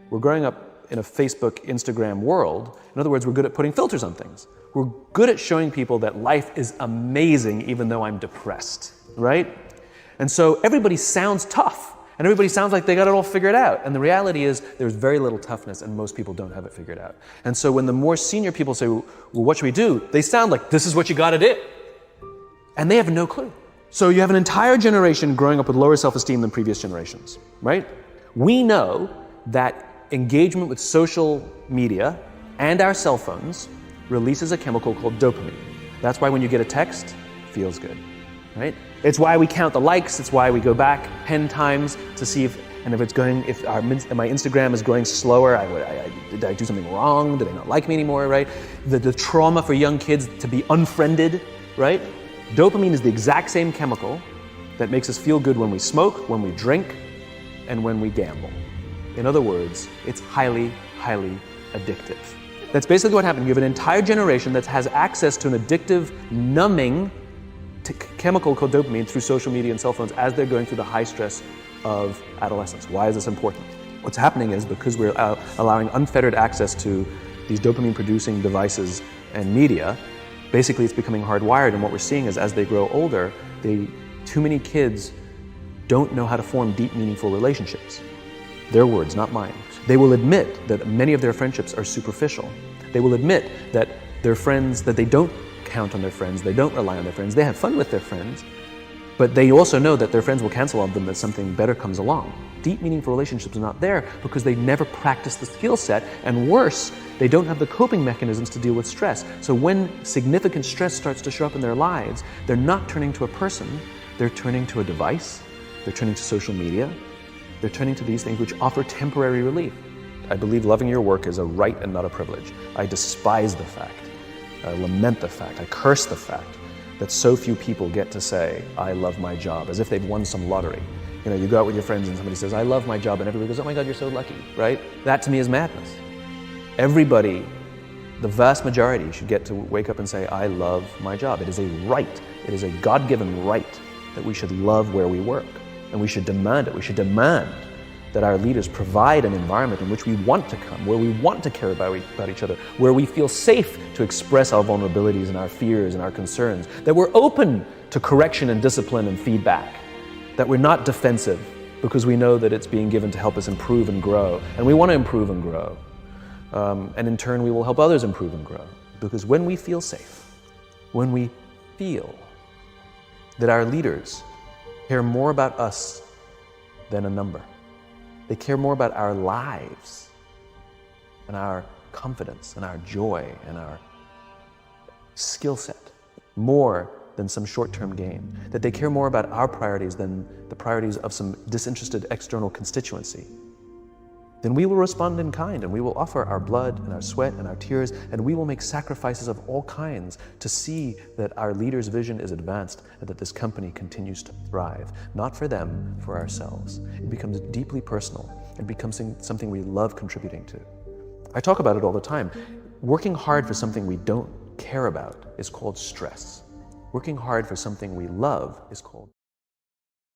We're growing up in a Facebook, Instagram world. In other words, we're good at putting filters on things. We're good at showing people that life is amazing even though I'm depressed, right? And so everybody sounds tough and everybody sounds like they got it all figured out. And the reality is there's very little toughness and most people don't have it figured out. And so when the more senior people say, well, what should we do? They sound like, this is what you gotta do. And they have no clue. So you have an entire generation growing up with lower self-esteem than previous generations, right? We know that engagement with social media and our cell phones releases a chemical called dopamine. That's why when you get a text, it feels good, right? It's why we count the likes. It's why we go back 10 times to see if my Instagram is growing slower. Did I do something wrong? Do they not like me anymore, right? The trauma for young kids to be unfriended, right? Dopamine is the exact same chemical that makes us feel good when we smoke, when we drink, and when we gamble. In other words, it's highly, highly addictive. That's basically what happened. You have an entire generation that has access to an addictive, numbing chemical called dopamine through social media and cell phones as they're going through the high stress of adolescence. Why is this important? What's happening is because we're allowing unfettered access to these dopamine-producing devices and media, basically it's becoming hardwired, and what we're seeing is as they grow older, too many kids don't know how to form deep, meaningful relationships. Their words, not mine. They will admit that many of their friendships are superficial. They will admit that their friends, that they don't count on their friends, they don't rely on their friends, they have fun with their friends, but they also know that their friends will cancel on them as something better comes along. Deep, meaningful relationships are not there because they never practice the skill set, and worse, they don't have the coping mechanisms to deal with stress. So when significant stress starts to show up in their lives, they're not turning to a person, they're turning to a device, they're turning to social media, they're turning to these things which offer temporary relief. I believe loving your work is a right and not a privilege. I despise the fact, I lament the fact, I curse the fact that so few people get to say, I love my job, as if they've won some lottery. You know, you go out with your friends and somebody says, I love my job, and everybody goes, oh my God, you're so lucky, right? That to me is madness. Everybody, the vast majority, should get to wake up and say, I love my job. It is a right, it is a God-given right that we should love where we work. And we should demand it. We should demand that our leaders provide an environment in which we want to come, where we want to care about each other, where we feel safe to express our vulnerabilities and our fears and our concerns, that we're open to correction and discipline and feedback, that we're not defensive because we know that it's being given to help us improve and grow, and we want to improve and grow. And in turn, we will help others improve and grow. Because when we feel safe, when we feel that our leaders care more about us than a number. They care more about our lives and our confidence and our joy and our skill set, more than some short-term gain. That they care more about our priorities than the priorities of some disinterested external constituency. Then we will respond in kind, and we will offer our blood and our sweat and our tears, and we will make sacrifices of all kinds to see that our leader's vision is advanced and that this company continues to thrive. Not for them, for ourselves. It becomes deeply personal. It becomes something we love contributing to. I talk about it all the time. Working hard for something we don't care about is called stress. Working hard for something we love is called